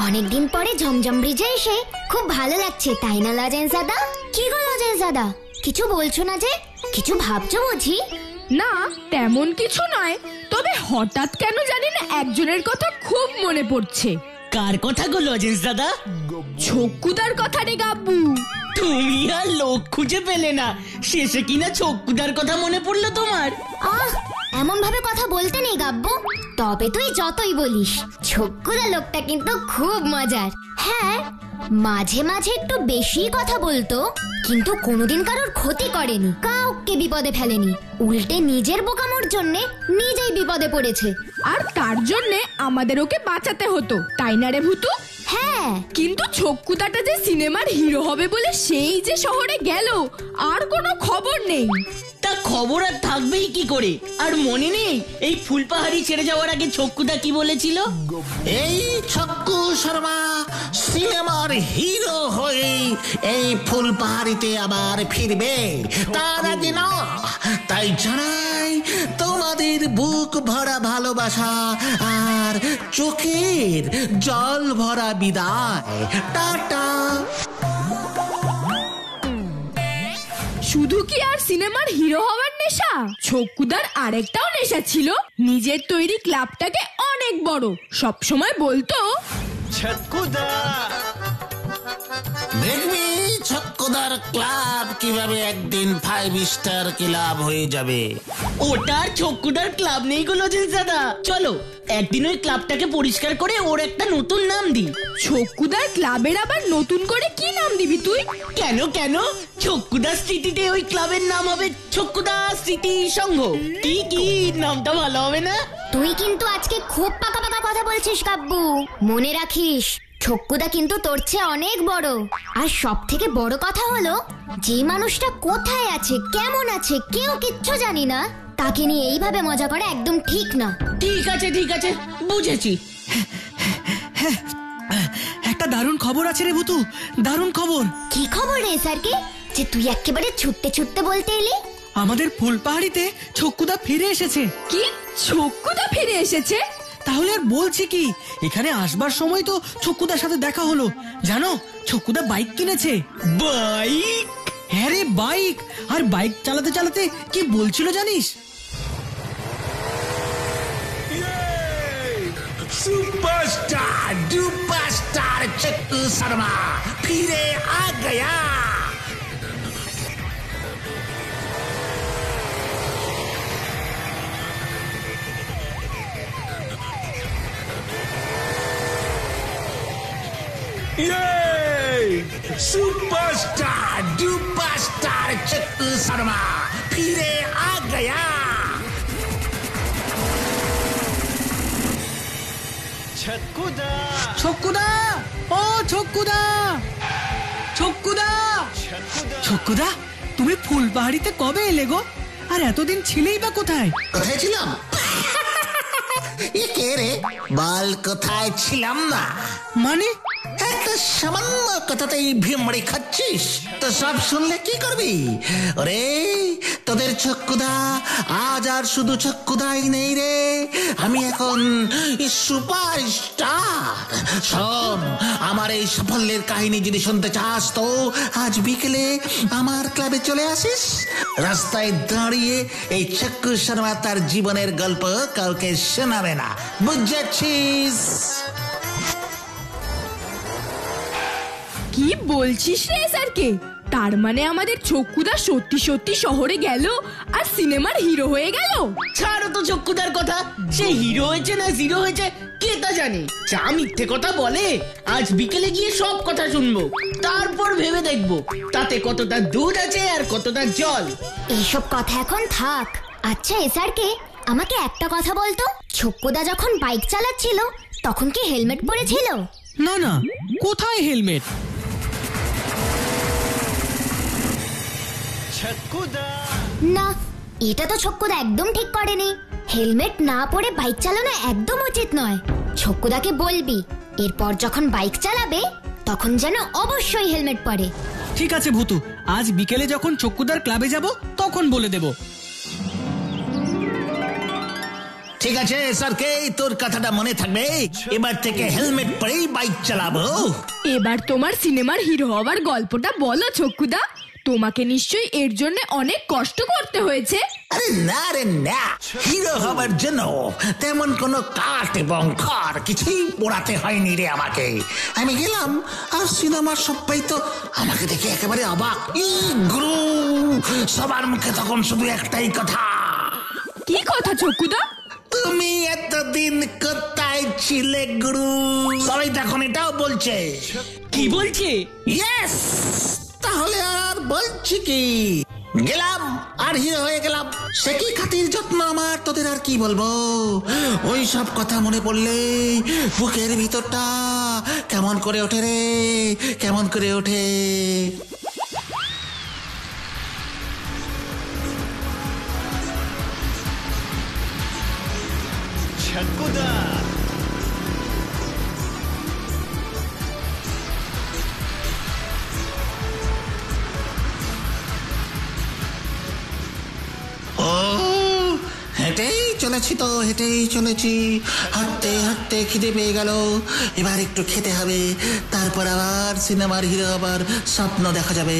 অনেকদিন পরে ঝমঝম ব্রিজে এসে খুব ভালো লাগছে, তাই না লজেন্স দাদা? কি গো লজেন্স দাদা, কিছু বলছো না যে? কিছু ভাবছো বুঝি? না, তেমন কিছু নয়, তবে হঠাৎ কেন জানি না একজনের কথা খুব মনে পড়ছে। কার কথা গো লজেন্স দাদা? ছক্কুদার কথা রে গাব্বু। তুমি আর লোক খুঁজে পেলে না, শেষে কিনা ছক্কুদার কথা মনে পড়লো তোমার? আহ, এমন ভাবে কথা বলতে নেই গাব্বু। তবে তুই যতই বলিস, ছক্কুদা লোকটা কিন্তু খুব মজার। হ্যাঁ, মাঝে মাঝে একটু বেশি কথা বলতো, কিন্তু কোনোদিন কারোর ক্ষতি করেনি, কাউকে বিপদে ফেলেনি। উল্টে নিজের বোকামোর জন্য নিজেই বিপদে পড়েছে, আর তার জন্য আমাদের ওকে বাঁচাতে হতো, তাই না রে ভূতু? হ্যাঁ, কিন্তু ছক্কুদাটা যে সিনেমার হিরো হবে বলে সেই যে শহরে গেল, আর কোনো খবর নেই। তা খবর আর থাকবেই কি করে? আর মনে নেই এই ফুলপাহাড়ি ছেড়ে যাওয়ার আগে ছক্কুদা কি বলেছিল? এই ছক্কু শর্মা সিনেমার হিরো হয়ে এই ফুলপাহাড়িতে আবার ফিরবে, তার আগে না। তাই জানাই তোমাদের বুক ভরা ভালোবাসা আর চোখের জল ভরা বিদায়। টাটা। শুধু কি আর সিনেমার হিরো হওয়ার নেশা? ছক্কুদার আরেকটাও নেশা ছিল, নিজের তৈরি ক্লাবটাকে অনেক বড় সব সময় বলতো, ছক্কুদা দেখবি ছক্কুদার ক্লাব কিভাবে একদিন 5 স্টার ক্লাব হয়ে যাবে। ওটার ছক্কুদার ক্লাব নেই গো লজেন্স দাদা। চলো একদিন ওই ক্লাবটাকে পরিষ্কার করে ওর একটা নতুন নাম দিই। ছক্কুদার ক্লাবের আবার নতুন করে কি নাম দিবি তুই? কেন কেন, ছক্কুদার স্মৃতিতে ওই ক্লাবের নাম হবে ছক্কুদার স্মৃতি সংঘ। কি নামটা ভালো হবে না? তুই কিন্তু আজকে খুব পাকা পাকা কথা বলছিস গাব্বু। মনে রাখিস, ছক্কুদা কিন্তু তোর চেয়ে অনেক বড়। আর সব থেকে বড় কথা হলো, যে মানুষটা কোথায় আছে, কেমন আছে, কেউ কিচ্ছু জানি না, তাকে নিয়ে এইভাবে মজা করা একদম ঠিক না। ঠিক আছে বুঝেছি। একটা দারুণ খবর আছে রে ভূতু, দারুণ খবর। কি খবর রে স্যারকে, যে তুই একেবারে ছুটতে ছুটতে বলতে এলি? আমাদের ফুলপাহাড়িতে ছক্কুদা ফিরে এসেছে। কি, ছক্কুদা ফিরে এসেছে? তাহলে আর বলছি কি, এখানে আসবার সময় তো ছক্কুদার সাথে দেখা হলো। জানো, ছক্কুদা বাইক কিনেছে। বাইক? হ্যাঁ রে, বাইক। আর বাইক চালাতে চালাতে কি বলছিল জানিস? सुपरस्टार डुपरस्टार छक्कू शर्मा फिरे आ गया। सुपरस्टार डुपरस्टार छक्कू शर्मा फिरे आ गया। ছক্কুদা ছক্কুদা, ও ছক্কুদা, ছক্কুদা, ছক্কুদা, তুমি ফুলপাহাড়িতে কবে এলে গো? আর এতদিন ছিলেই বা কোথায়? কোথায় ছিলাম? এ কে রে? বল কোথায় ছিলাম না? মানে একটা সামান্য কথাতেই ভিমড়ি খাচ্ছিস তো? সব শুনলে কি করবি? ওরে তোদের ছক্কুদা আজ আর শুধু ছক্কুদাই নেই রে, আমি এখন সুপারস্টার। শোন, আমার এই সাফল্যের কাহিনী যদি শুনতে চাস তো আজ বিকেলে আমার ক্লাবে চলে আসিস। রাস্তায় দাঁড়িয়ে এই ছক্কু শর্মা তার জীবনের গল্প কাউকে শোনাবে না, বুঝেছিস? কি বলছিস রে স্যারকে? তার মানে আমাদের ছক্কুদা সত্যি সত্যি শহরে গেল আর সিনেমার হিরো হয়ে গেল? ছাড়ো তো ছক্কুদার কথা, সে হিরো হয়েছে না জিরো হয়েছে কে তা জানে। যা মিথ্যে কথা বলে, আজ বিকেলে গিয়ে সব কথা শুনবো, তারপর ভেবে দেখবো তাতে কতটা দুধ আছে আর কতটা জল। এইসব কথা এখন থাক। আচ্ছা এসআরকে, আমাকে একটা কথা বলতো, ছক্কুদা যখন বাইক চালাচ্ছিল তখন কি হেলমেট পরেছিল? না না, কোথায় হেলমেট? ছক্কুদা না, এটা তো ছক্কুদা একদম ঠিক করেনি। হেলমেট না পরে বাইক চালানো একদম উচিত নয়। ছক্কুদাকে বলবি এরপর যখন বাইক চালাবে তখন যেন অবশ্যই হেলমেট পরে। ঠিক আছে ভূতু, আজ বিকেলে যখন ছক্কুদার ক্লাবে যাব তখন বলে দেব। ঠিক আছে স্যারকে, তোর কথাটা মনে থাকবে। এবার থেকে হেলমেট পরেই বাইক চালাবো। এবার তোমার সিনেমার হিরো হওয়ার গল্পটা বলো ছক্কুদা। তোমাকে নিশ্চয়ই এর জন্য অনেক কষ্ট করতে হয়েছে। আরে না রে না, হিরো হবার জন্য তেমন কোনো কাঠ এবং খড় কিছুই পোড়াতে হয়নি রে আমাকে। আমি গেলাম আর সিনেমার সবাই তো আমাকে দেখে একেবারে অবাক। গুরু, সবার মুখে তখন শুধু একটাই কথা, কি কথা ছক্কুদা? তুমি এতদিন কোথায় ছিলে গুরু? সবাই তখন এটাও বলছে। কি বলছে? ইয়েস, তাহলে আর বলছি কি, গেলাম আর হিরো হয়ে গেলাম। সে কি খাতির যত্ন আমার, তোদের আর কি বলবো। ওই সব কথা মনে পড়লে বুকের ভিতরটা কেমন করে ওঠে রে, কেমন করে ওঠে। ছক্কুদা ও হেঁটেই চলেছি তো, হেঁটেই চলেছি। হাঁটতে হাঁটতে খিদে পেয়ে গেল। এবার একটু খেতে হবে, তারপর আবার সিনেমার হিরো আবার স্বপ্ন দেখা যাবে।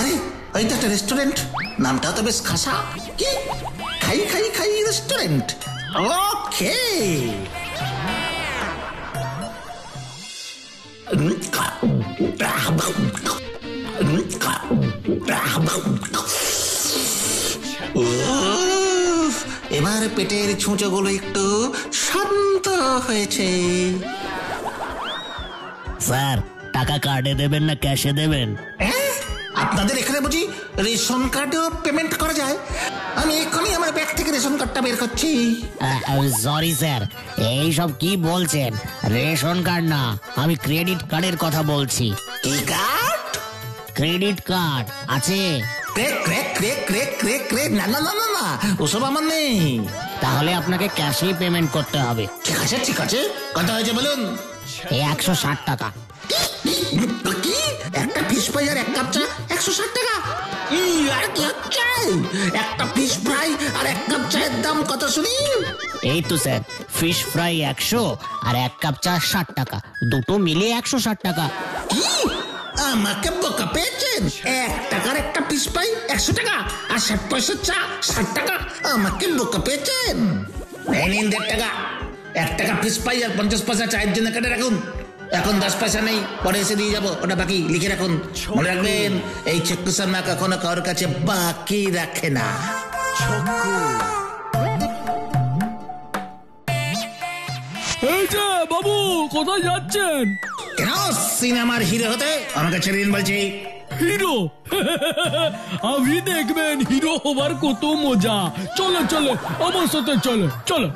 আরে ওই তো একটা রেস্টুরেন্ট, নামটা তো বেশ খাসা। কি খাই খাই খাই রেস্টুরেন্ট? ওকে, এবার পেটের ছুঁচোগুলো একটু শান্ত হয়েছে। স্যার, টাকা কার্ডে দেবেন না ক্যাশে দেবেন? আপনাদের এখানে বুঝি রেশন কার্ডেও পেমেন্ট করা যায়? আমি এক্ষুনি আমার ব্যাগ থেকে রেশন কার্ডটা বের করছি। সরি স্যার, এইসব কি বলছেন? রেশন কার্ড না, আমি ক্রেডিট কার্ডের কথা বলছি। কি কার্ড? ক্রেডিট কার্ড আছে? না না না না না, ওসব আমার নেই। তাহলে আপনাকে ক্যাশেই পেমেন্ট করতে হবে। ঠিক আছে ঠিক আছে, কত হয়েছে বলুন? 160 টাকা। কি একটা ফিশ ফ্রাই আর এক কাপ চা 160 টাকা? আর কি হচ্ছে? একটা ফিশ ফ্রাই আর এক কাপ চায়ের দাম কত শুনি? এই তো স্যার, ফিশ ফ্রাই 100 আর এক কাপ চা 60 টাকা, দুটো মিলে 160 টাকা। কি আমাকে বোকা পেয়েছেন? 1 টাকার একটা ফিশ ফ্রাই 100 টাকা আর 60 পয়সা চা 60 টাকা? আমাকে বোকা পেয়েছেন? এই নিন 1.5 টাকা। 1 টাকা ফিশ ফ্রাই আর 50 পয়সা চায়ের জন্য কেটে রাখুন। এখন 10 পয়সা নেই, পরে এসে দিয়ে যাবো, ওটা বাকি লিখে রাখুন। মনে রাখবেন, এই ছক্কু শর্মা কখনো কারোর কাছে বাকি রাখে না। এই যে বাবু, কোথায় যাচ্ছেন? কেন সিনেমার হিরো হতে? আমাকে ছেড়ে দিন বলছি। হিরো? আপনি দেখবেন হিরো হবার কত মজা। চলো চলো, আমার সাথে চলো চলো।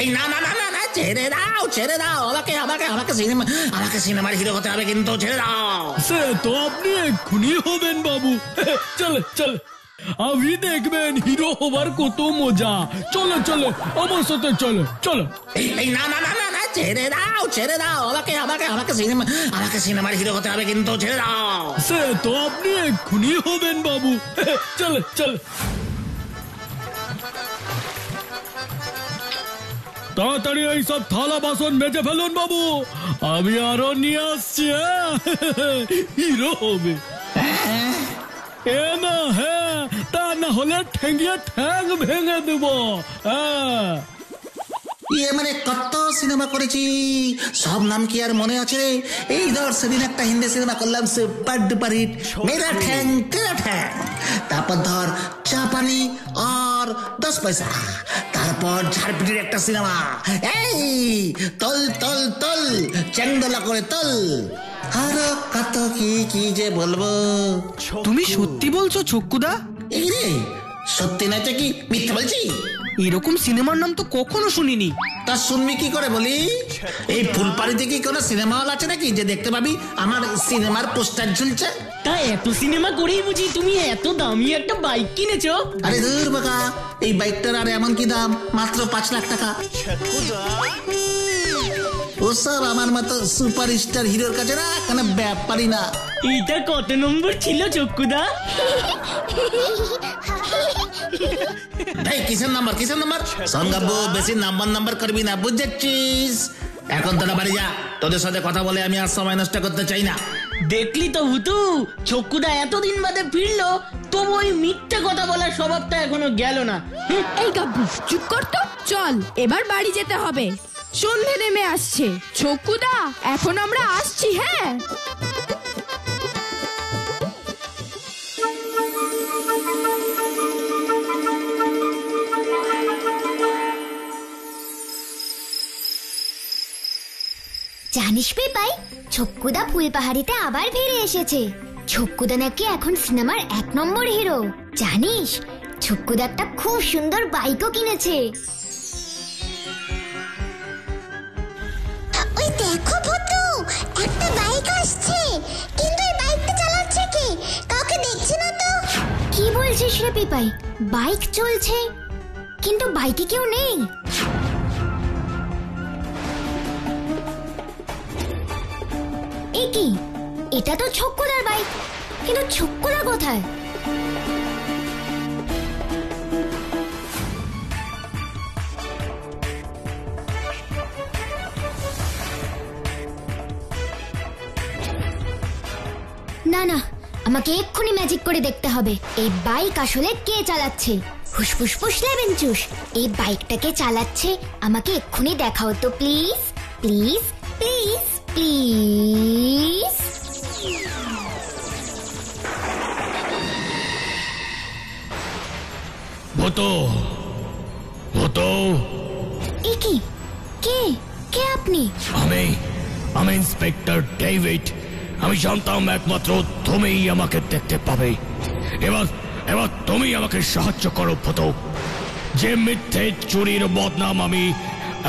এই না না না না না, ছেড়ে দাও ছেড়ে দাও, আমাকে আমাকে আমাকে সিনেমার হিরো হতে হবে, কিন্তু ছেড়ে দাও। সে তো আপনি এক্ষুনি হবেন বাবু। চলো চলো, আপনি দেখবেন হিরো হবার কত মজা। চলো চলো, আমার সাথে চলো চলো। এই না না না না না, ছেড়ে দাও, আমাকে সিনেমার হিরো হতে হবে, কিন্তু ছেড়ে দাও। সে তো আপনি এক্ষুনি হবেন বাবু। চলো চলো, তাড়াতাড়ি এই সব থালা বাসন মেজে ফেলুন বাবু, আমি আরো নিয়ে আসছি। হিরো হবে এ না, হ্যাঁ, তা না হলে ঠেঙ্গিয়ে ঠ্যাং ভেঙে দেব। হ্যাঁ, মানে কত সিনেমা করেছি, সব নাম কি আর মনে আছে? এই ধর সেদিন একটা হিন্দি সিনেমা করলাম, সুপার ডুপার হিট, মেরা ঠ্যাং তেরা ঠ্যাং। তারপর ধর চা পানি আর 10 পয়সা। তারপর ঝাড়পিটির একটা সিনেমা, এই তল তল তল, চ্যাংদোলা করে তল। আরো কত কি কি যে বলবো। তুমি সত্যি বলছো ছক্কুদা? এই রে, সত্যি নয়তো কি মিথ্যা বলছি? এরকম সিনেমার নাম তো কখনো শুনিনি। তা শুনবি কি করে বলি? এই ফুলবাড়িতে কি কোনো সিনেমা হল আছে নাকি যে দেখতে পাবি আমার সিনেমার পোস্টার ঝুলছে? তা এত সিনেমা করেই বুঝি তুমি এত দামি একটা বাইক কিনেছো? আরে ধুর বাকা, এই বাইকটার আর এমন কি দাম, মাত্র 5 লাখ টাকা। ওসব আমার মতো সুপারস্টার হিরোর কাছে না কোনো ব্যাপারই না। এটা কত নম্বর ছিল চক্ষুদা? ভাই কিসের নাম্বার শোন গাব্বু, বেশি নাম্বার করবি না, বুঝেছিস? এখন তোরা বাড়ি যা, তোদের সাথে কথা বলে আমি আর সময় নষ্ট করতে চাই না। দেখলি তো ভুতু, চক্ষুদা এতদিন বাদে ফিরলো, তবু ওই মিথ্যে কথা বলার স্বভাবটা এখনো গেল না। এই গাব্বু চুপ কর তো, চল এবার বাড়ি যেতে হবে, সন্ধে নেমে আসছে। ছকুদা এখন আমরা আসছি। হ্যাঁ জানিস পেপাই, ছক্কুদা ফুলপাহাড়িতে আবার ফিরে এসেছে। ছক্কুদা নাকি এখন সিনেমার 1 নম্বর হিরো। জানিস, ছক্কুদা একটা খুব সুন্দর বাইকও কিনেছে। ওই দেখো ভুতু, একটা বাইক আসছে, কিন্তু এই বাইকটা চালাচ্ছে কে? কাউকে দেখছি না তো। কি বলছিস রে পেপাই? বাইক চলছে কিন্তু বাইকে কেউ নেই। কি, এটা তো ছক্কুদার বাইক, কিন্তু ছক্কুদা কোথায়? না না, আমাকে এক্ষুনি ম্যাজিক করে দেখতে হবে এই বাইক আসলে কে চালাচ্ছে। হুসফুসফুস লেবেনচুস, এই বাইকটাকে চালাচ্ছে আমাকে এক্ষুনি দেখাও তো please please please please. Bhuto, কে কে আপনি? আমি ইন্সপেক্টর ডেভিড। আমি জানতাম একমাত্র তুমিই আমাকে দেখতে পাবে। এবার তুমি আমাকে সাহায্য করো ভূতো। যে মিথ্যে চুরির বদনাম আমি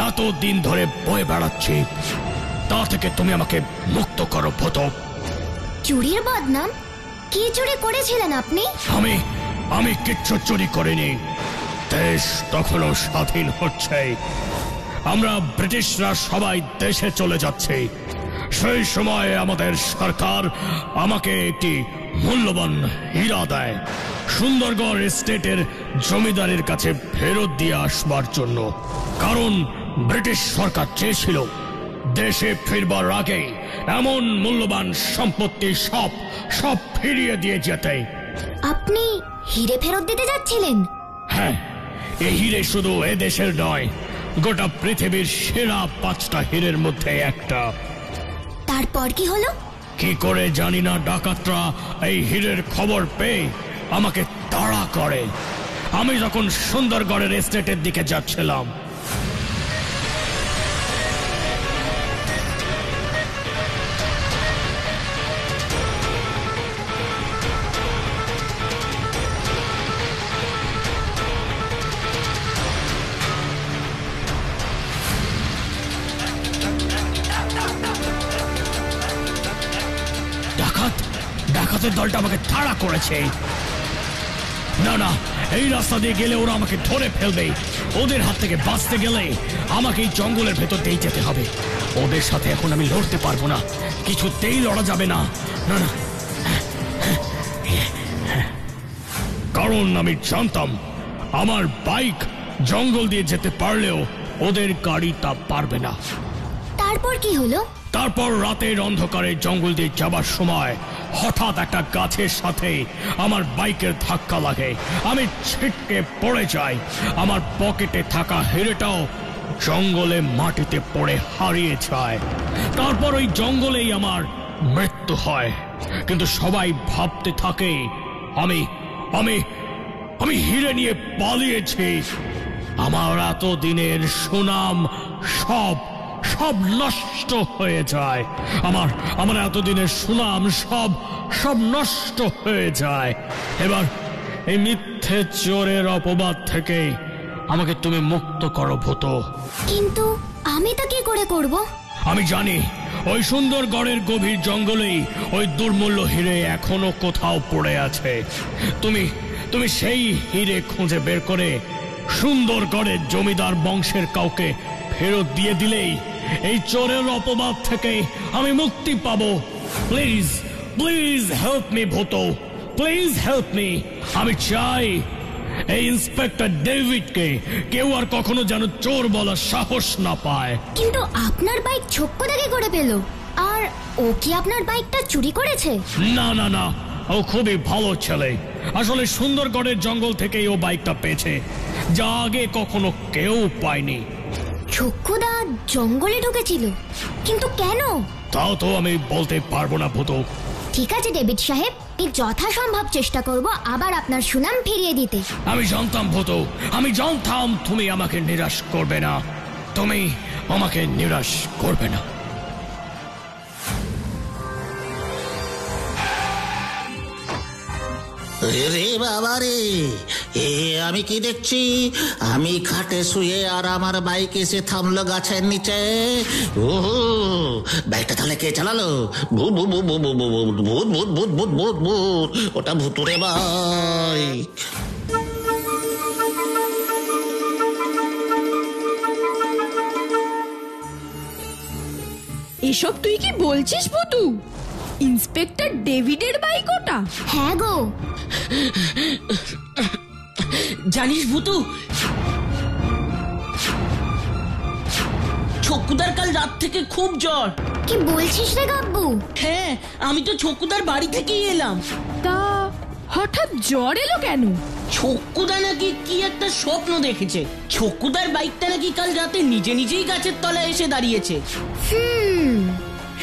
এতদিন ধরে বয়ে বেড়াচ্ছি, তা থেকে তুমি আমাকে মুক্ত করো ভূতো। চুরির বদনাম? কি চুরি করেছিলেন আপনি? আমি কিচ্ছু চুরি করিনি। দেশ তখনও স্বাধীন হচ্ছে, আমরা ব্রিটিশরা সবাই দেশে চলে যাচ্ছি। সেই সময় আমাদের সরকার আমাকে একটি মূল্যবান হীরা দেয় সুন্দরগড় এস্টেটের জমিদারের কাছে ফেরত দিয়ে আসবার জন্য। কারণ ব্রিটিশ সরকার চেয়েছিল দেশে ফিরবার আগে এমন মূল্যবান সম্পত্তি সব ফিরিয়ে দিয়ে যেতে। আপনি হিরে ফেরত দিতে যাচ্ছিলেন? হ্যাঁ, এই হিরে শুধু এ দেশের নয়, গোটা পৃথিবীর সেরা 5টা হীরের মধ্যে একটা। তারপর কি হলো? কি করে জানি না, ডাকাতরা এই হীরের খবর পেয়ে আমাকে তাড়া করে। আমি যখন সুন্দরগড়ের এস্টেটের দিকে যাচ্ছিলাম, ডাকাতের দলটা আমাকে তাড়া করেছে। না, এই রাস্তা দিয়ে গেলে ওরা আমাকে ধরে ফেলবে। ওদের হাত থেকে বাঁচতে গেলে আমাকে এই জঙ্গলের ভেতর দিয়ে যেতে হবে। ওদের সাথে এখন আমি লড়তে পারবো না, কিছুতেই লড়া যাবে না। না, কারণ আমি জানতাম আমার বাইক জঙ্গল দিয়ে যেতে পারলেও ওদের গাড়ি তা পারবে না। তারপর কি হলো? তারপর রাতের অন্ধকারে জঙ্গল দিয়ে যাবার সময় হঠাৎ একটা গাছের সাথে আমার বাইকের ধাক্কা লাগে। আমি ছিটকে পড়ে যাই। আমার পকেটে থাকা হিরেটাও জঙ্গলে মাটিতে পড়ে হারিয়ে যায়। তারপর ওই জঙ্গলেই আমার মৃত্যু হয়। কিন্তু সবাই ভাবতে থাকে আমি হিরে নিয়ে পালিয়েছি। আমার এতদিনের সুনাম সব নষ্ট হয়ে যায়। আমার এতদিনের সুনাম সব নষ্ট হয়ে যায়। এবার এই মিথ্যে চোরের অপবাদ থেকে আমাকে তুমি মুক্ত করো ভূতো। কিন্তু আমি তা কি করে করব? আমি জানি ওই সুন্দরগড়ের গভীর জঙ্গলেই ওই দুর্মূল্য হিরে এখনো কোথাও পড়ে আছে। তুমি সেই হিরে খুঁজে বের করে সুন্দরগড়ের জমিদার বংশের কাউকে ফেরত দিয়ে দিলেই এই চোরের অপবাদ থেকে আমি মুক্তি পাবো। প্লিজ প্লিজ হেল্প মি ভূতো, প্লিজ হেল্প মি। আমি চাই এই ইন্সপেক্টর ডেভিডকে কেউ আর কখনো যেন চোর বলার সাহস না পায়। কিন্তু আপনার বাইক ছোক্কদাকে করে পেল, আর ও কি আপনার বাইকটা চুরি করেছে? না না না, ও খুবই ভালো ছেলে। আসলে সুন্দরগড়ের জঙ্গল থেকেই ও বাইকটা পেয়েছে, যা আগে কখনো কেউ পায়নি। ছোক্কদা জঙ্গলে ঢুকেছিল, কিন্তু কেন? তাও তো আমি বলতে পারবো না ভূতো। ঠিক আছে ডেভিড সাহেব, এই যথাসম্ভব চেষ্টা করব আবার আপনার সুনাম ফিরিয়ে দিতে। আমি জানতাম ভূতো, আমি জানতাম তুমি আমাকে নিরাশ করবে না, তুমি আমাকে নিরাশ করবে না। রে বাবা রে, এ আমি কি দেখছি? আমি খাটে শুয়ে আর আমার বাইক এসে থামলো গাছের নিচে। ও বাইকটা তাহলে কে চালালো? ভূত ভূত ভূত ভূত ভূত ভূত ভূত ভূত ভূত ভূত ভূত, ওটা ভুতুরে বাইক। এসব তুই কি বলছিস ভূতু? ইন্সপেক্টর ডেভিডের বাইক ওটা? হ্যাঁ গো। জানিস ভূতু, ছক্কুদার কাল রাত থেকে খুব জ্বর। কি বলছিস রে গাব্বু? হ্যাঁ, আমি তো ছক্কুদার বাড়ি থেকেই এলাম। তা হঠাৎ জ্বর এলো কেন? ছক্কুদা নাকি কি একটা স্বপ্ন দেখেছে। ছক্কুদার বাইকটা নাকি কাল রাতে নিজে নিজেই গাছের তলায় এসে দাঁড়িয়েছে।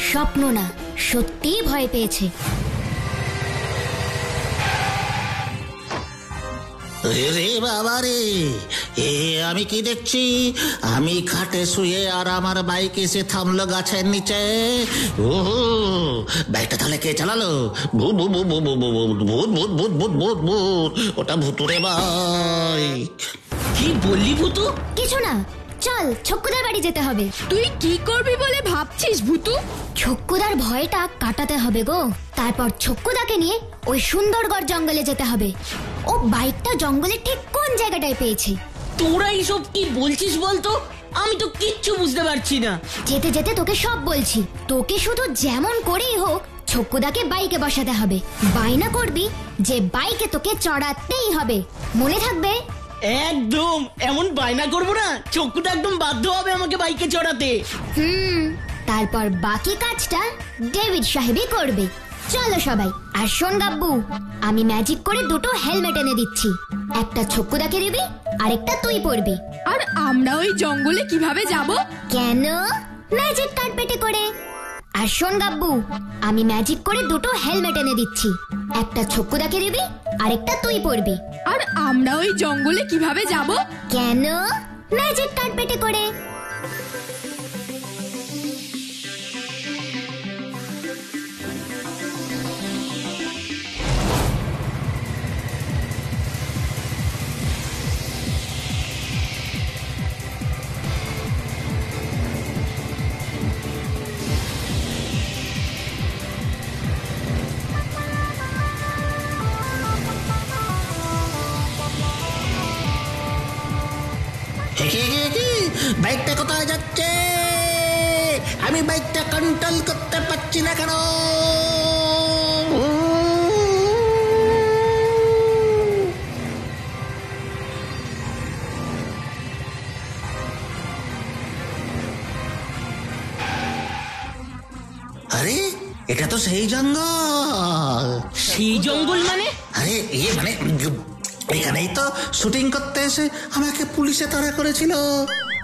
স্বপ্ন না, সত্যিই ভয় পেয়েছে। রে বাবা রে, এ আমি কি দেখছি? আমি খাটে শুয়ে আর আমার বাইক এসে থামলো গাছের নিচে। ও বাইকটা তাহলে কে চালালো? ভূত ভূত ভূত ভূত ভূত ভূত ভূত ভূত ভূত ভূত, ওটা ভুতুরে বাইক। কি বললি ভূতু? কিছু না, চল ছক্কুদার বাড়ি যেতে হবে। তুই কি করবি বলে ভাবছিস ভূতু? ছক্কুদার ভয়টা কাটাতে হবে গো। তারপর ছক্কুদাকে নিয়ে ওই সুন্দরগড় জঙ্গলে যেতে হবে। ও বাইকটা জঙ্গলে ঠিক কোন জায়গাটায় পেয়েছে। তোরা এইসব কি বলছিস বলতো? আমি তো কিচ্ছু বুঝতে পারছি না। যেতে যেতে তোকে সব বলছি। তোকে শুধু যেমন করেই হোক ছক্কুদাকে বাইকে বসাতে হবে। বায়না করবি যে বাইকে তোকে চড়াতেই হবে, মনে থাকবে? একদম এমন বায়না করবো না, ছক্কুদা একদম বাধ্য হবে আমাকে বাইকে চড়াতে। তারপর বাকি কাজটা ডেভিড সাহেবই করবে। চলো সবাই। আর শোন গাব্বু, আমি ম্যাজিক করে দুটো হেলমেট এনে দিচ্ছি। একটা ছক্কুদাকে দিবি, আরেকটা তুই পরবি। আর আমরা ওই জঙ্গলে কিভাবে যাব? কেন? ম্যাজিক কার্পেটে করে। আর শোন গাব্বু, আমি ম্যাজিক করে দুটো হেলমেট এনে দিচ্ছি। একটা ছক্কুদাকে দিবি, আরেকটা তুই পরবি। আর আমরা ওই জঙ্গলে কিভাবে যাব? কেন? ম্যাজিক কার্পেটে করে। বাইকটা কোথায় যাচ্ছে? আমি বাইকটা কন্ট্রোল করতে পারছি না কেন? আরে এটা তো সেই জঙ্গল। সেই জঙ্গল মানে? আরে ইয়ে মানে এখানেই তো শুটিং করতে এসে আমাকে পুলিশে তাড়া করেছিল।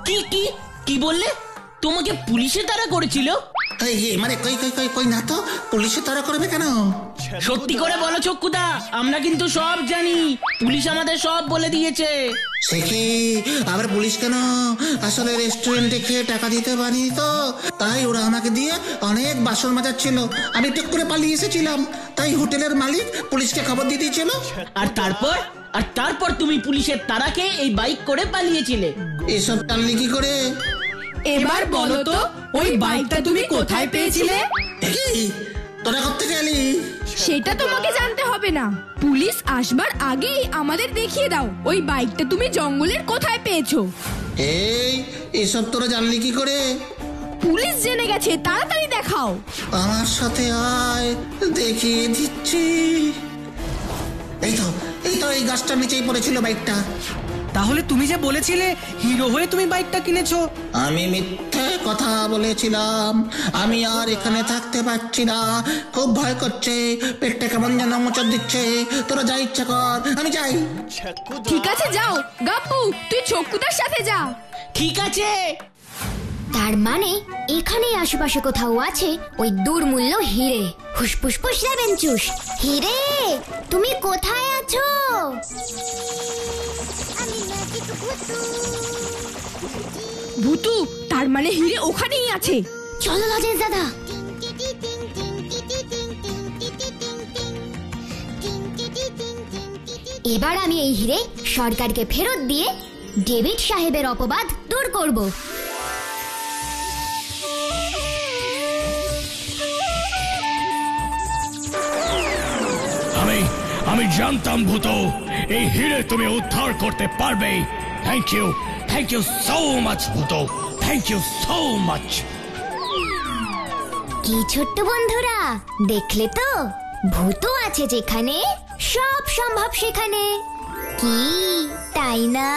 কি কি কি বললে? তোমাকে পুলিশে তাড়া করেছিল? মানে কই কই কই কই না তো, পুলিশে তাড়া করবে কেন? সত্যি করে বলো ছক্কুদা, আমরা কিন্তু সব জানি। পুলিশ আমাদের সব বলে দিয়েছে। সে কি? আবার পুলিশ কেন? আসলে রেস্টুরেন্টে খেয়ে টাকা দিতে পারিনি তো, তাই ওরা আমাকে দিয়ে অনেক বাসন মাজাচ্ছিল। আমি টুক করে পালিয়ে এসেছিলাম, তাই হোটেলের মালিক পুলিশকে খবর দিয়ে দিয়েছিল। আর তারপর তুমি পুলিশের তাড়াকে এই বাইক করে পালিয়েছিলে। এসব টানলি কি করে? এবার বলো তো, ওই বাইকটা তুমি কোথায় পেয়েছিলে? তোরা কোত্থেকে এলি? সেটা তোমাকে জানতে হবে না। পুলিশ আসবার আগেই আমাদের দেখিয়ে দাও ওই বাইকটা তুমি জঙ্গলের কোথায় পেয়েছো। এসব তোরা জানলি কি করে? পুলিশ জেনে গেছে, তাড়াতাড়ি দেখাও। আমার সাথে আয়, দেখিয়ে দিচ্ছি। এই তো এই গাছটার নিচেই পড়েছিল বাইকটা। তাহলে তুমি যে বলেছিলে হিরো হয়ে তুমি বাইকটা কিনেছো? আমি মিথ্যে কথা বলেছিলাম। আমি আর এখানে থাকতে পারছি না, খুব ভয় করছে, পেটটা কেমন যেন মোচড় দিচ্ছে। তোরা যা ইচ্ছা কর, আমি যাই। ঠিক আছে যাও, গাব্বু তুই ছক্কুদার সাথে যা। ঠিক আছে। তার মানে এখানেই আশেপাশে কোথাও আছে ওই দুর্মূল্য হিরে। হুসপুসপুস লেবেনচুস, হিরে তুমি কোথায় আছো? ভূতু, তার মানে হিরে ওখানেই আছে। চলো লজেন্স দাদা। এবার আমি এই হিরে সরকারকে ফেরত দিয়ে ডেভিড সাহেবের অপবাদ দূর করব। আমি জানতাম ভূতো, এই হিরে তুমি উদ্ধার করতে পারবে। থ্যাংক ইউ সো মাচ ভূতো, থ্যাংক ইউ সো মাচ। কি ছোট্ট বন্ধুরা, দেখলে তো ভূত আছে যেখানে সব সম্ভব সেখানে। কি তাই না?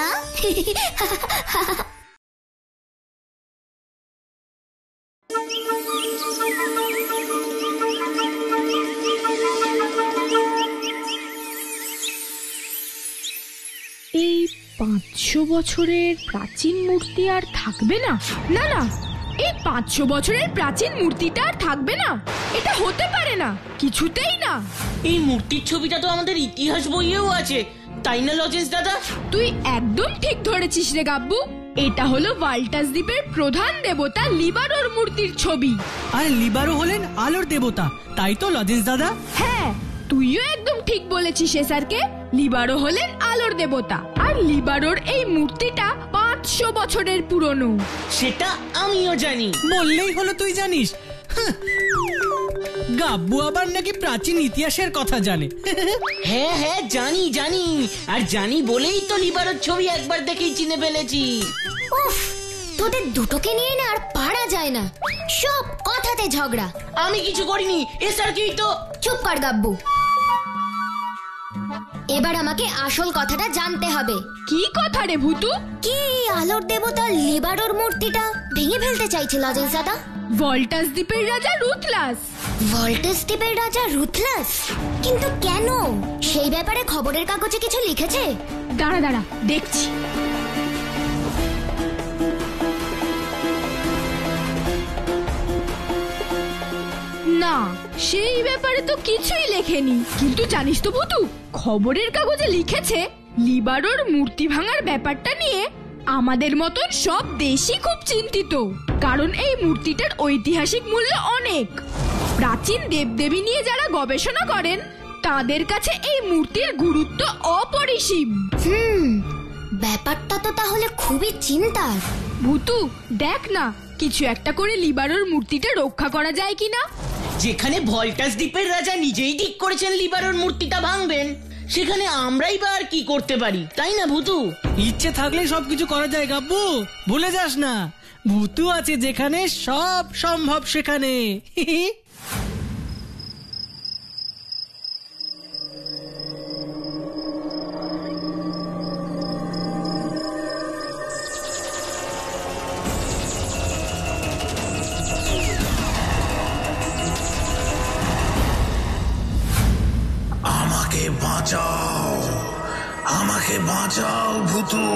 এই 500 বছরের প্রাচীন মূর্তি আর থাকবে না? না না, এই 500 বছরের প্রাচীন মূর্তিটা আর থাকবে না, এটা হতে পারে না, কিছুতেই না। এই মূর্তির ছবিটা তো আমাদের ইতিহাস বইয়েও আছে, তাই না লজেন্স দাদা? তুই একদম ঠিক ধরেছিস রে গাব্বু। এটা হলো ভাল্টাস দ্বীপের প্রধান দেবতা লিবারোর মূর্তির ছবি। আর লিবারো হলেন আলোর দেবতা, তাই তো লজেন্স দাদা? হ্যাঁ, তুইও একদম ঠিক বলেছিস স্যারকে। লিবারো হলেন আলোর দেবতা, আর লিবারোর এই মূর্তিটা 500 বছরের পুরনো। সেটা আমিও জানি। বললেই হলো তুই জানিস। গাব্বু আবার নাকি প্রাচীন ইতিহাসের কথা জানে। হ্যাঁ জানি, আর জানি বলেই তো লিবারোর ছবি একবার দেখেই চিনে ফেলেছি। উফ, তোদের দুটোকে নিয়ে না আর পারা যায় না, সব কথাতে ঝগড়া। আমি কিছু করিনি, এসআর কি তো। চুপ কর গাব্বু, এবার আমাকে আসল কথাটা জানতে হবে। কি কথা রে ভূতু? কি আলোর দেবতা লিবারোর মূর্তিটা ভেঙে ফেলতে চাইছে লজেন্স দাদা? ভল্টাস দ্বীপের রাজা রুথলাস। ভল্টাস দ্বীপের রাজা রুথলাস? কিন্তু কেন? সেই ব্যাপারে খবরের কাগজে কিছু লিখেছে? দাঁড়া দেখছি। না, সেই ব্যাপারে তো কিছুই লেখেনি। কিন্তু জানিস তো ভূতু, খবরের কাগজে লিখেছে লিবারোর মূর্তি ভাঙার ব্যাপারটা নিয়ে আমাদের মতন সব দেশই খুব চিন্তিত। কারণ এই মূর্তিটার ঐতিহাসিক মূল্য অনেক। প্রাচীন দেবদেবী নিয়ে যারা গবেষণা করেন তাদের কাছে এই মূর্তির গুরুত্ব অপরিসীম। ব্যাপারটা তো তাহলে খুবই চিন্তার। ভূতু, দেখ না কিছু একটা করে লিবারোর মূর্তিটা রক্ষা করা যায় কিনা। যেখানে ভল্টাস দ্বীপের রাজা নিজেই ঠিক করেছেন লিবারোর মূর্তিটা ভাঙবেন, সেখানে আমরাই বা আর কি করতে পারি, তাই না ভূতু? ইচ্ছে থাকলে সবকিছু করা যায় গাব্বু, ভুলে যাস না ভূতু আছে যেখানে সব সম্ভব সেখানে। আমাকে বাঁচাও ভূতু,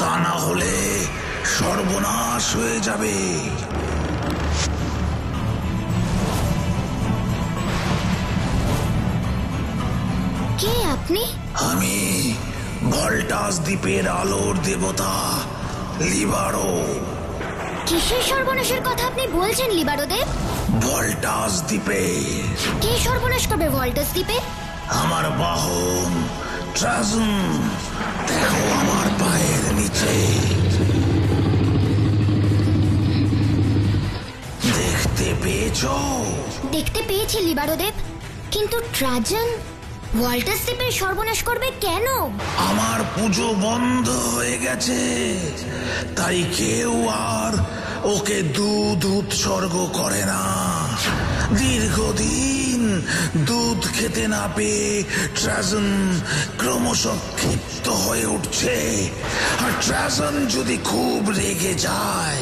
তা না হলে সর্বনাশ হয়ে যাবে। কে আপনি? আমি ভল্টাস দ্বীপের আলোর দেবতা লিবারো। কিসের সর্বনাশের কথা আপনি বলছেন লিবারো দেব? ভল্টাস দ্বীপে। কে সর্বনাশ করবে ভল্টাস দ্বীপে? আমার বাহন ট্রাজন, দেখো আমার পায়ের নিচে। দেখতে পেয়েছো? দেখতে পেয়েছি লিবারো দেব, কিন্তু ট্রাজন ভল্টাস দ্বীপের সর্বনাশ করবে কেন? আমার পুজো বন্ধ হয়ে গেছে, তাই কেউ আর ওকে দুধ উৎসর্গ করে না। দীর্ঘদিন দুধ খেতে না পেয়ে ট্রাজন ক্রমশ ক্ষিপ্ত হয়ে উঠছে। আর ট্রাজন যদি খুব রেগে যায়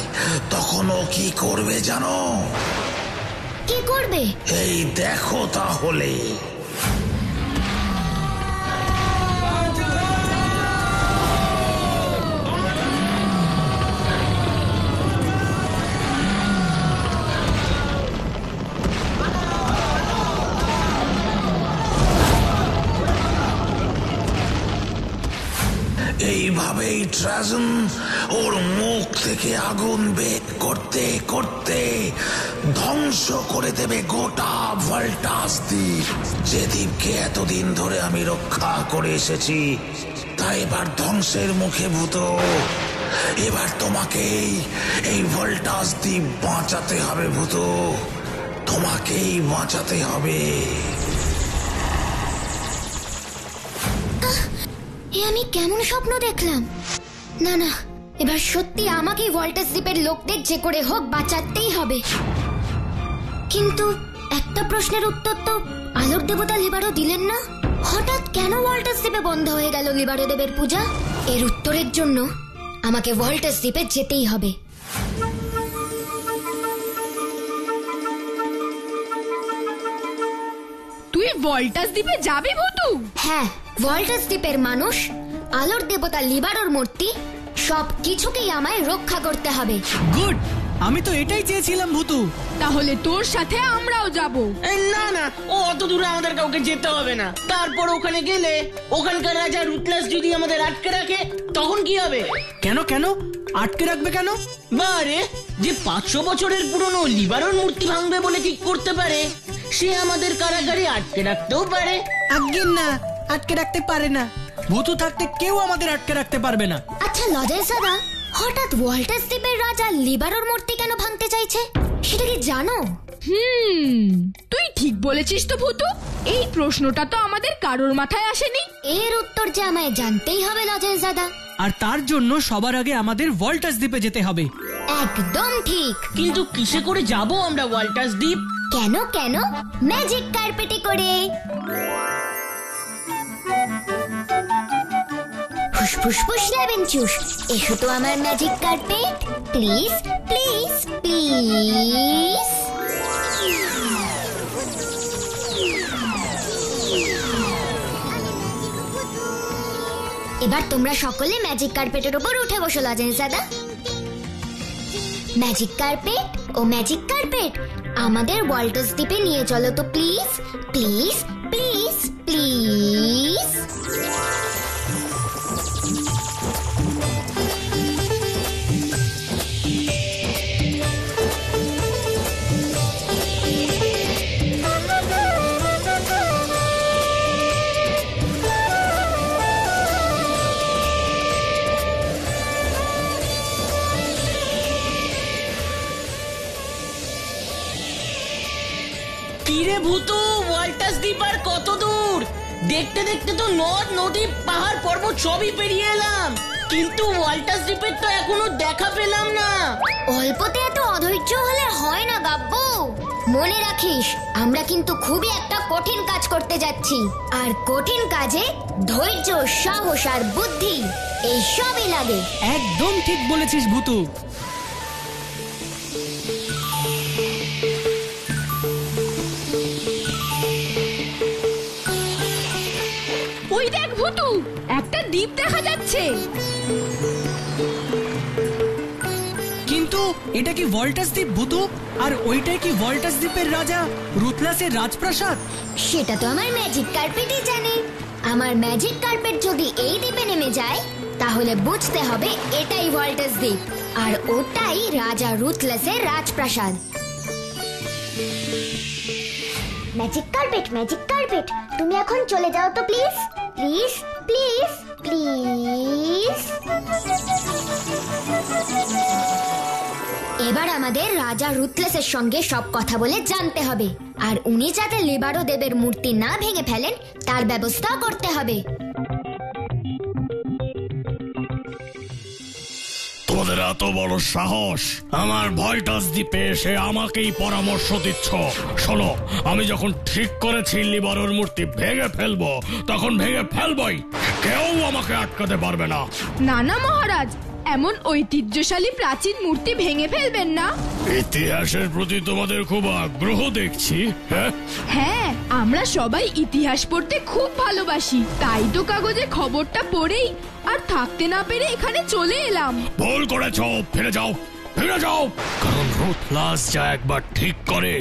তখন ও কি করবে জানো? কি করবে? এই দেখো তাহলে। এইভাবেই ট্রাজন ওর মুখ থেকে আগুন বের করতে করতে ধ্বংস করে দেবে গোটা ভল্টাস দ্বীপ, যে দ্বীপকে এতদিন ধরে আমি রক্ষা করে এসেছি। তাই এবার ধ্বংসের মুখে ভূত। এবার তোমাকেই এই ভল্টাস দ্বীপ বাঁচাতে হবে ভূত, তোমাকেই বাঁচাতে হবে। এ আমি কেমন স্বপ্ন দেখলাম? না না, এবার সত্যি আমাকেই ভল্টাস দ্বীপের লোকদের যে করে হোক বাঁচাতেই হবে। কিন্তু একটা প্রশ্নের উত্তর তো আলোক দেবতা লিবারো দিলেন না। হঠাৎ কেন ভল্টাস দ্বীপে বন্ধ হয়ে গেল লিবারো দেবের পূজা? এর উত্তরের জন্য আমাকে ভল্টাস দ্বীপে যেতেই হবে। তুই ভল্টাস দ্বীপে যাবি ভূতু? হ্যাঁ, ভল্টাস দ্বীপের মানুষ, আলোর দেবতা লিবারোর মূর্তি, সব কিছুকেই আমায় রক্ষা করতে হবে। গুড, আমি তো এটাই চেয়েছিলাম ভূতু। তাহলে তোর সাথে আমরাও যাব। না না, ও অত দূরে আমাদের কাউকে যেতে হবে না। তারপর ওখানে গেলে ওখানকার রাজা রুথলেস যদি আমাদের আটকে রাখে তখন কি হবে? কেন কেন আটকে রাখবে কেন? বারে, যে 500 বছরের পুরনো লিবারোর মূর্তি ভাঙবে বলে ঠিক করতে পারে, সে আমাদের কারাগারে আটকে রাখতেও পারে। আজ্ঞে না, আটকে রাখতে পারে না। ভূতু থাকতে কেউ আমাদের আটকে রাখতে পারবে না। আচ্ছা লজের দাদা, হঠাৎ ভল্টাস দ্বীপের রাজা লিবারোর মূর্তি কেন ভাঙতে চাইছে সেটা কি জানো? তুই ঠিক বলেছিস তো ভূতু। এই প্রশ্নটা তো আমাদের কারোর মাথায় আসেনি। এর উত্তর যে আমায় জানতেই হবে লজের দাদা। আর তার জন্য সবার আগে আমাদের ভল্টাস দ্বীপে যেতে হবে। একদম ঠিক। কিন্তু কিসে করে যাব আমরা ভল্টাস দ্বীপ? কেন কেন, ম্যাজিক কার্পেটে করে। ফুসফুস লেবেনচুস, এসো তো আমার magic carpet, please please please. এবার তোমরা সকলে ম্যাজিক কার্পেটের উপর উঠে বসো লজেন্স দাদা। ম্যাজিক কার্পেট ও ম্যাজিক কার্পেট, আমাদের ভল্টাস দ্বীপে নিয়ে চলো তো প্লিজ প্লিজ প্লিজ প্লিজ। কিরে ভূতু, ভল্টাস দ্বীপ আর কত দূর? দেখতে দেখতে তো নদ নদী পাহাড় পর্বত সবই পেরিয়ে এলাম, কিন্তু ভল্টাস দ্বীপের তো এখনো দেখা পেলাম না। অল্পতে এত অধৈর্য হলে হয় না গাব্বু। মনে রাখিস, আমরা কিন্তু খুবই একটা কঠিন কাজ করতে যাচ্ছি, আর কঠিন কাজে ধৈর্য, সাহস আর বুদ্ধি এই সবই লাগে। একদম ঠিক বলেছিস ভূতু। ওই দেখ ভূতু, একটা দ্বীপ দেখা যাচ্ছে। কিন্তু এটা কি ভল্টাস দ্বীপ ভূতু? আর ওইটাই কি ভল্টাস দ্বীপের রাজা রুথলেসের রাজপ্রাসাদ? সেটা তো আমার ম্যাজিক কার্পেটই জানে। আমার ম্যাজিক কার্পেট যদি এই দ্বীপে নেমে যায় তাহলে বুঝতে হবে এটাই ভল্টাস দ্বীপ, আর ওটাই রাজা রুথলেসের রাজপ্রাসাদ। ম্যাজিক কার্পেট, তুমি এখন চলে যাও তো প্লিজ প্লিজ প্লিজ প্লিজ। এবার আমাদের রাজা রুথলেসের সঙ্গে সব কথা বলে জানতে হবে, আর উনি যাতে লিবারো দেবের মূর্তি না ভেঙে ফেলেন তার ব্যবস্থা করতে হবে। তোমাদের এত বড় সাহস আমার ভয়টাস দ্বীপে এসে আমাকেই পরামর্শ দিচ্ছ? শোনো, আমি যখন ঠিক করেছি লিবারোর মূর্তি ভেঙে ফেলবো, তখন ভেঙে ফেলবই, কেউ আমাকে আটকাতে পারবে না। না না মহারাজ, এমন ঐতিহ্যশালী প্রাচীন মূর্তি ভেঙে ফেলবেন না। ইতিহাসের প্রতি তোমাদের খুব আগ্রহ দেখছি। হ্যাঁ, আমরা সবাই ইতিহাস পড়তে খুব ভালোবাসি, তাই তো কাগজে খবরটা পড়েই আর থাকতে না পেরে এখানে চলে এলাম। ভুল করেছো, ফিরে যাও, ফিরে যাও, কারণ রুথলাস যা একবার ঠিক করে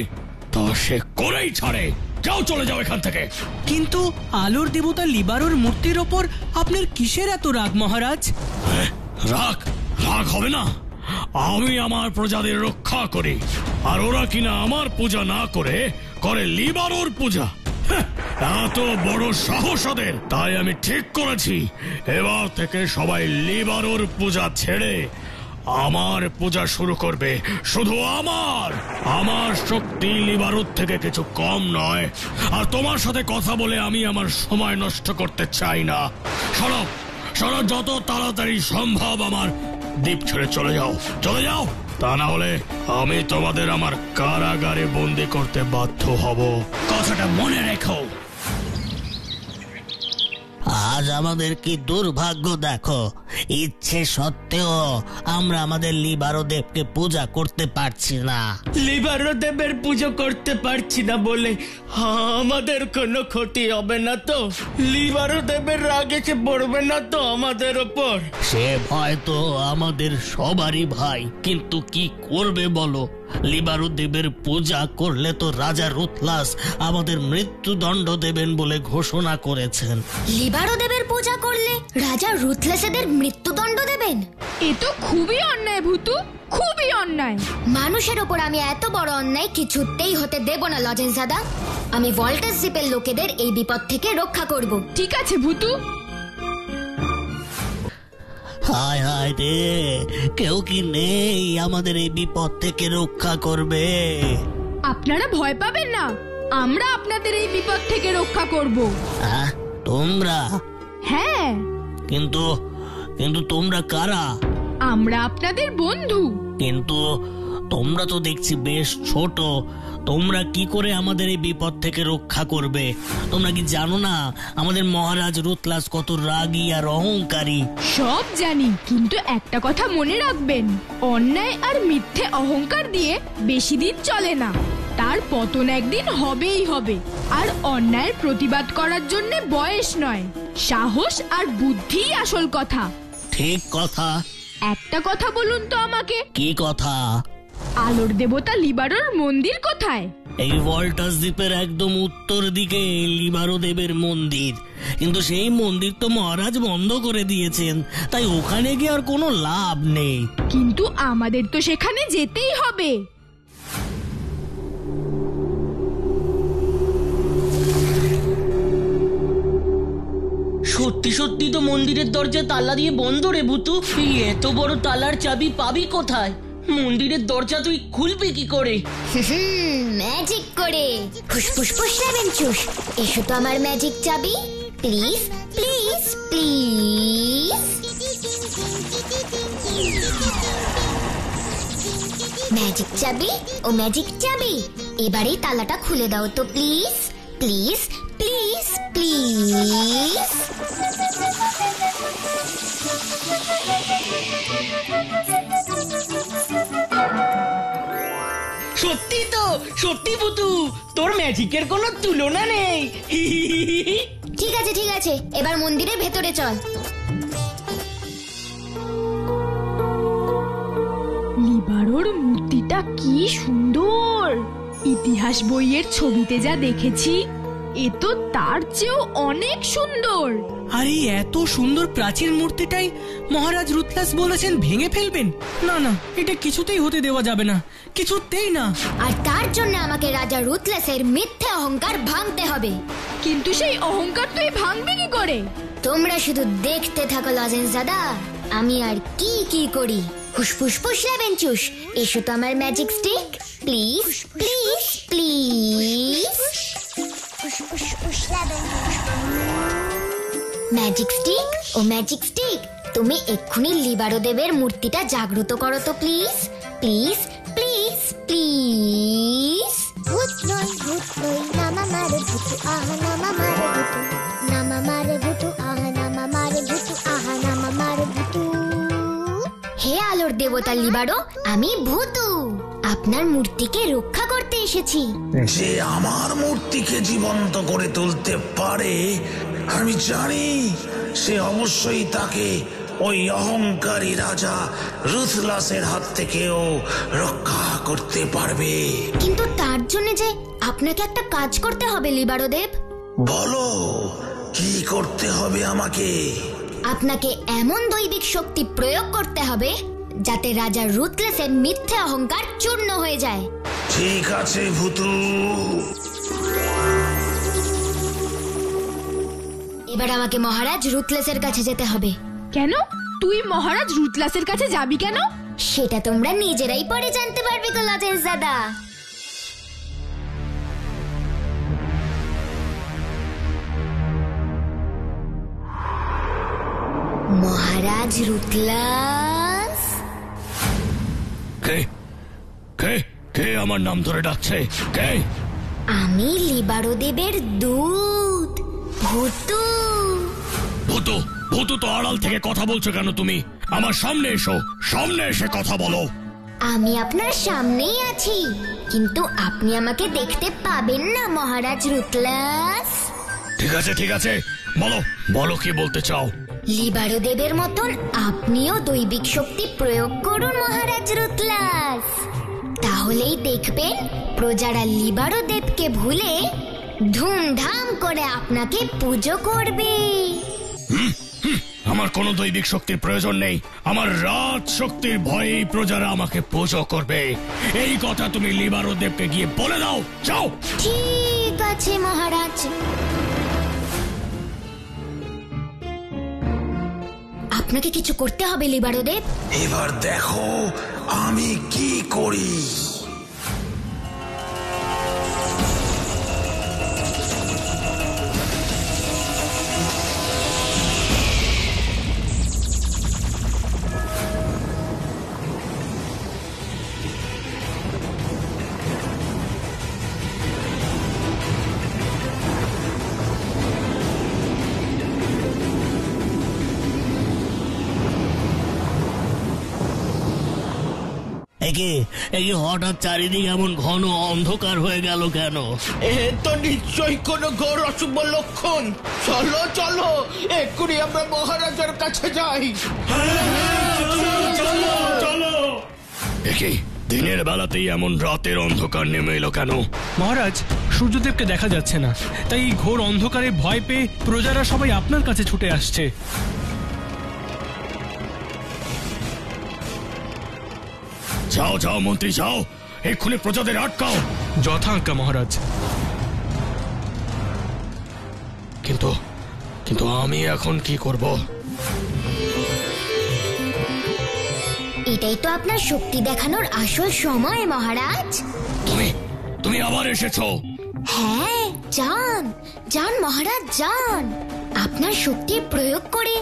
তা সে করেই ছাড়ে। যাও, চলে যাও এখান থেকে। কিন্তু আলোর দেবতা লিবারোর মূর্তির ওপর আপনার কিসের এত রাগ মহারাজ? রাগ রাগ হবে না? আমি আমার প্রজাদের রক্ষা করি, আর ওরা কিনা আমার পূজা না করে করে লিবারোর পূজা। এত বড় সাহস ওদের! তাই আমি ঠিক করেছি এবার থেকে সবাই লিবারোর পূজা ছেড়ে আমার পূজা শুরু করবে। শুধু আমার শক্তি লিবারোর থেকে কিছু কম নয়। আর তোমার সাথে কথা বলে আমি আমার সময় নষ্ট করতে চাই না। শোনো, যত তাড়াতাড়ি সম্ভব আমার দ্বীপ ছেড়ে চলে যাও, চলে যাও, তা না হলে আমি তোমাদের আমার কারাগারে বন্দি করতে বাধ্য হব। কথাটা মনে রেখো। আজ আমাদের কি দুর্ভাগ্য দেখো, ইচ্ছে সত্ত্বেও আমরা আমাদের লিবারো দেবকে পূজা করতে পারছি না। লিবারো দেবের পুজো করতে পারছি না বলে আমাদের কোনো ক্ষতি হবে না তো? লিবারো দেবের রাগ এসে পড়বে না তো আমাদের ওপর? সে ভয় তো আমাদের সবারই ভাই, কিন্তু কি করবে বলো? লিবারো দেবের পূজা করলে তো রাজা রুথলাস আমাদের মৃত্যুদণ্ড দেবেন বলে ঘোষণা করেছেন। লিবারো দেবের পূজা করলে রাজা রুথলেসেদের মৃত্যুদণ্ড দেবেন? এ তো খুবই অন্যায় ভূতু, খুবই অন্যায়। মানুষের ওপর আমি এত বড় অন্যায় কিছুতেই হতে দেব না লজেন্সাদা। আমি ভল্টাস দ্বীপের লোকেদের এই বিপদ থেকে রক্ষা করব। ঠিক আছে ভূতু। হায় হায় রে, কেউ কি নেই আমাদের এই বিপদ থেকে রক্ষা করবে? আপনারা ভয় পাবেন না, আমরা আপনাদের এই বিপদ থেকে রক্ষা করব। তোমরা? হ্যাঁ। কিন্তু তোমরা কারা? আমরা আপনাদের বন্ধু। কিন্তু তোমরা তো দেখছি বেশ ছোট, তোমরা কি করে আমাদের এই বিপদ থেকে রক্ষা করবে? তোমরা কি জানো না আমাদের মহারাজ রুথলাস কত রাগী আর অহংকারী? সব জানি, কিন্তু একটা কথা মনে রাখবেন, অন্যায় আর মিথ্যে অহংকার দিয়ে বেশি দিন চলে না, তার পতন একদিন হবেই হবে। আর অন্যায়ের প্রতিবাদ করার জন্য বয়স নয়, সাহস আর বুদ্ধিই আসল কথা। ঠিক কথা। একটা কথা বলুন তো আমাকে। কি কথা? আলোর দেবতা লিবারোর মন্দির কোথায়? এই ভল্টাস দ্বীপের একদম উত্তর দিকে লিবারো দেবের মন্দির, কিন্তু সেই মন্দির তো মহারাজ বন্ধ করে দিয়েছেন, তাই ওখানে গিয়ে আর কোনো লাভ নেই। কিন্তু আমাদের তো সেখানে যেতেই হবে। সত্যি সত্যি তো মন্দিরের দরজা তালা দিয়ে বন্ধ রে ভূতু। এত বড় তালার চাবি পাবি কোথায়? মন্দিরের দরজা তুই খুলবি কি করে? ম্যাজিক করে। ফুসফুস ফুসলাবেন চুস, এসো তো আমার ম্যাজিক চাবি। Please please please. ম্যাজিক চাবি, ও ম্যাজিক চাবি, এবারে তালাটা খুলে দাও তো প্লিজ প্লিজ প্লিজ প্লিজ। সত্যি তো, সত্যি ভূতু, তোর ম্যাজিকের কোনো তুলনা নেই। ঠিক আছে ঠিক আছে, এবার মন্দিরের ভেতরে চল। লিবারোর মূর্তিটা কি সুন্দর! ইতিহাস বইয়ের ছবিতে যা দেখেছি, এ তো তার চেয়েও অনেক সুন্দর। আরে এত সুন্দর প্রাচীন মূর্তিটাই মহারাজ রুথলাস বলেছেন ভেঙে ফেলবেন? না না, এটা কিছুতেই হতে দেওয়া যাবে না, কিছুতেই না। আর তার জন্য আমাকে রাজা রুথলেসের মিথ্যে অহংকার ভাঙতে হবে। কিন্তু সেই অহংকার তুই ভাঙবি কি করে? তোমরা শুধু দেখতে থাকো লজেন্স দাদা, আমি আর কি কি করি। ফুসফুস ফুসলাবেন চুস, এসো তো আমার magic stick. Please please please. Magic stick, ও ম্যাজিক স্টিক, তুমি এক্ষুনি লিবারো দেবের মূর্তিটা জাগ্রত করো তো প্লিজ, প্লিজ, প্লিজ, প্লিজ। ভূত নয় নামা মারে ভূতু আহা নামা মারে ভূতু, নামা মারে ভূতু আহা নামা মারে ভূতু আহা নামা মারে ভূতু। হে আলোর দেবতা লিবারো, আমি ভূতু আপনার মূর্তিকে রক্ষা করতে এসেছি। যে আমার মূর্তিকে জীবন্ত করে তুলতে পারে আমি জানি সে অবশ্যই তাকে ওই অহংকারী রাজা রুথলাসের হাত থেকেও রক্ষা করতে পারবে। কিন্তু তার জন্য যে আপনাকে একটা কাজ করতে হবে লিবারো দেব। বলো কি করতে হবে আমাকে? আপনাকে এমন দৈবিক শক্তি প্রয়োগ করতে হবে যাতে রাজা রুথলেসের মিথ্যে অহংকার চূর্ণ হয়ে যায়। ঠিক আছে ভূতু। এবার আমাকে মহারাজ রুথলেসের কাছে যেতে হবে। কেন? তুই মহারাজ রুথলাসের কাছে যাবি কেন? সেটা তোমরা নিজেরাই পরে জানতে পারবে তো লজেন্স দাদা। মহারাজ রুথলাস। কে কে কে আমার নাম ধরে ডাকছে? কে? আমি লিবারো দেবের দূত ভূতু। ভূতু, ভূতু তো আড়াল থেকে কথা বলছো কেন তুমি? আমার সামনে এসো, সামনে এসে কথা বলো। আমি আপনার সামনেই আছি, কিন্তু আপনি আমাকে দেখতে পাবেন না মহারাজ রুথলাস। ঠিক আছে ঠিক আছে, বলো বলো কি বলতে চাও। লিবারো দেবের মতন আপনিও দৈবিক শক্তি প্রয়োগ করুন মহারাজ রুথলাস, তাহলেই দেখবেন প্রজারা লিবারো দেবকে ভুলে ধুমধাম করে আপনাকে পুজো করবে। আমার কোনো দৈবিক শক্তির প্রয়োজন নেই। আমার রাজ শক্তির ভয়েই প্রজারা আমাকে পুজো করবে। এই কথা তুমি লিবারো দেবকে গিয়ে বলে দাও। যাও। ঠিক আছে মহারাজ। আপনাকে কিছু করতে হবে লিবারো দেব। এবার দেখো আমি কি করি। হঠাৎ চারিদিক এমন ঘন অন্ধকার হয়ে গেল কেন? এ তো নিশ্চয়ই কোনো ঘোর অশুভ লক্ষণ। চলো চলো এক্ষুনি আমরা মহারাজার কাছে যাই। চলো। দেখি দিনের বেলাতেই এমন রাতের অন্ধকার নেমে এলো কেন? মহারাজ, সূর্যদেবকে দেখা যাচ্ছে না, তাই এই ঘোর অন্ধকারে ভয় পেয়ে প্রজারা সবাই আপনার কাছে ছুটে আসছে। যাও যাও মন্ত্রী যাও, এক্ষুনি প্রজাদের আটকাও। যথাজ্ঞা মহারাজ। কিন্তু কিন্তু আমি এখন কি করব? এটাই তো আপনার শক্তি দেখানোর আসল সময় মহারাজ। তুমি আবার এসেছো? হ্যাঁ, যান যান মহারাজ যান। আপনার শক্তির প্রয়োগ করে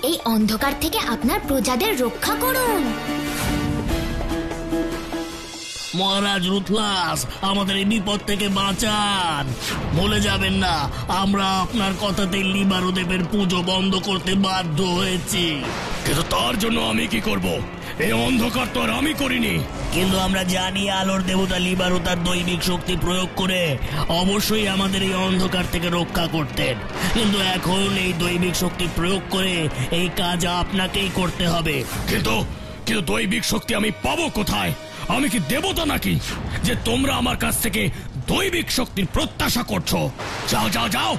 এই অন্ধকার থেকে আপনার প্রজাদের রক্ষা করুন। মহারাজ রুথলাস, আমাদের এই বিপদ থেকে বাঁচান। ভুলে যাবেন না, আমরা আপনার কথাতেই লিবারো দেবের পুজো বন্ধ করতে বাধ্য হয়েছি। কিন্তু তার জন্য আমি কি করব? এই অন্ধকার তো আর আমি করিনি। কিন্তু আমরা জানি আলোর দেবতা লিবারো তার দৈবিক শক্তি প্রয়োগ করে অবশ্যই আমাদের এই অন্ধকার থেকে রক্ষা করতেন। কিন্তু এখন এই দৈবিক শক্তি প্রয়োগ করে এই কাজ আপনাকেই করতে হবে। কিন্তু দৈবিক শক্তি আমি পাবো কোথায়? আমি কি দেবতা নাকি যে তোমরা আমার কাছ থেকে দৈবিক শক্তির প্রত্যাশা করছো? যাও যাও যাও,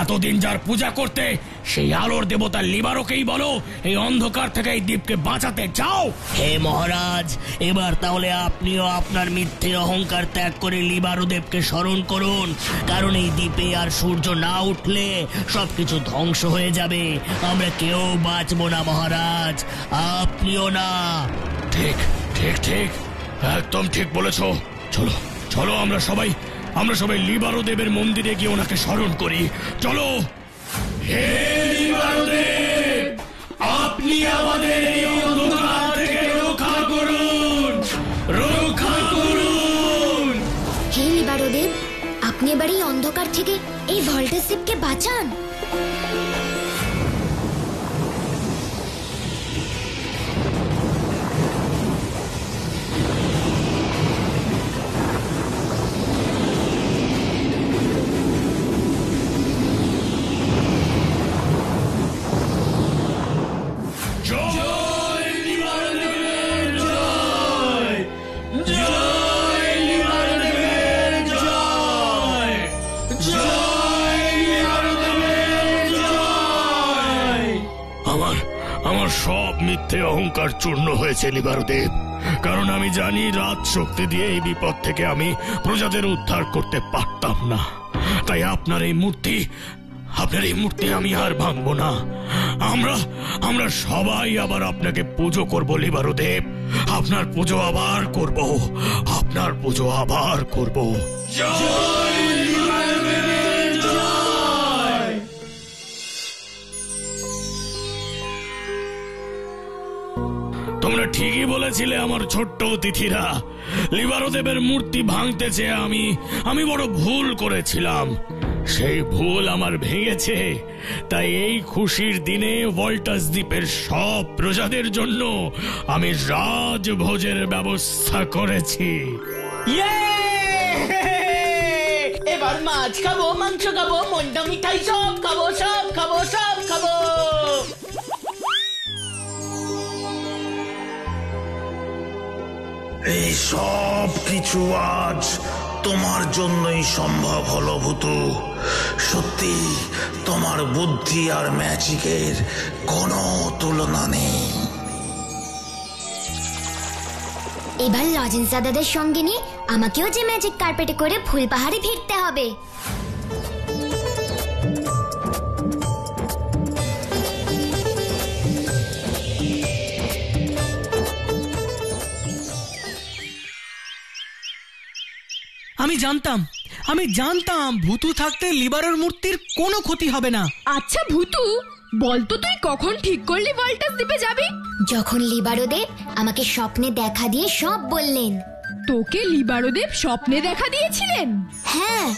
এতদিন যার পূজা করতে সেই আলোর দেবতা লিবারোকেই বলো এই অন্ধকার থেকে এই দ্বীপকে বাঁচাতে। যাও। হে মহারাজ, এবার তাহলে আপনিও আপনার মিথ্যে অহংকার ত্যাগ করে লিবারো দেবকে স্মরণ করুন, কারণ এই দ্বীপে আর সূর্য না উঠলে সবকিছু ধ্বংস হয়ে যাবে। আমরা কেউ বাঁচবো না মহারাজ, আপনিও না। ঠিক ঠিক ঠিক, একদম ঠিক বলেছ। চলো চলো, আমরা সবাই লিবারো দেবের মন্দিরে গিয়ে ওনাকে স্মরণ করি। চলো। হে লিবারো দেব, আপনি আপনি আমাদের এই অন্ধকার থেকে রক্ষা করুন, রক্ষা করুন। হে লিবারোদেব, আপনি এবার এই অন্ধকার থেকে এই ভল্টেজ শিপকে বাঁচান। আমার সব মিথ্যে অহংকার চূর্ণ হয়েছে লিবারোদেব, কারণ আমি জানি রাত শক্তি দিয়ে এই বিপদ থেকে আমি প্রজাদের উদ্ধার করতে পারতাম না। তাই আপনার এই মূর্তি আমি আর ভাঙবো না। আমরা সবাই আবার আপনাকে পুজো করব লিবারোদেব, আপনার পুজো আবার করব, আপনার পুজো আবার করব। জয় লিবারোদেবের জয়। তোমরা ঠিকই বলেছিলে আমার ছোট্ট অতিথিরা, লিবারোদেবের মূর্তি ভাঙতে চেয়ে আমি বড় ভুল করেছিলাম। সেই ভুল আমার ভেঙেছে। তাই এই খুশির দিনে ভল্টাস দ্বীপের সব প্রজাদের জন্য আমি রাজভোজের ব্যবস্থা করেছি। এবার মাছ খাবো, মাংস খাবো, মন্ডা মিঠাই সব খাবো, সব খাবো, সব খাবো। এই সব কিছু আজ তোমার জন্যই সম্ভব হলো ভূতু। সত্যি তোমার বুদ্ধি আর ম্যাজিকের কোনো তুলনা নেই। এবার লজেন্স দাদাদের সঙ্গে নিয়ে আমাকেও যে ম্যাজিক কার্পেটে করে ফুলপাহাড়ে ফিরতে হবে। আমি জানতাম ভূতু থাকতে লিবারোর মূর্তির কোনো ক্ষতি হবে না। আচ্ছা ভূতু, বলতো তুই কখন ঠিক করলি ভল্টাস দ্বীপে যাবি? যখন লিবারোদেব আমাকে স্বপ্নে দেখা দিয়ে সব বললেন। তোকে লিবারোদেব স্বপ্নে দেখা দিয়েছিলেন? হ্যাঁ,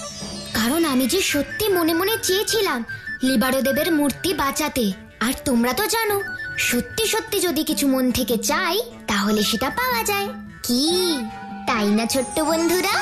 কারণ আমি যে সত্যি মনে মনে চেয়েছিলাম লিবারোদেবের মূর্তি বাঁচাতে। আর তোমরা তো জানো, সত্যি সত্যি যদি কিছু মন থেকে চাই তাহলে সেটা পাওয়া যায়। কি তাই না ছোট্ট বন্ধুরা?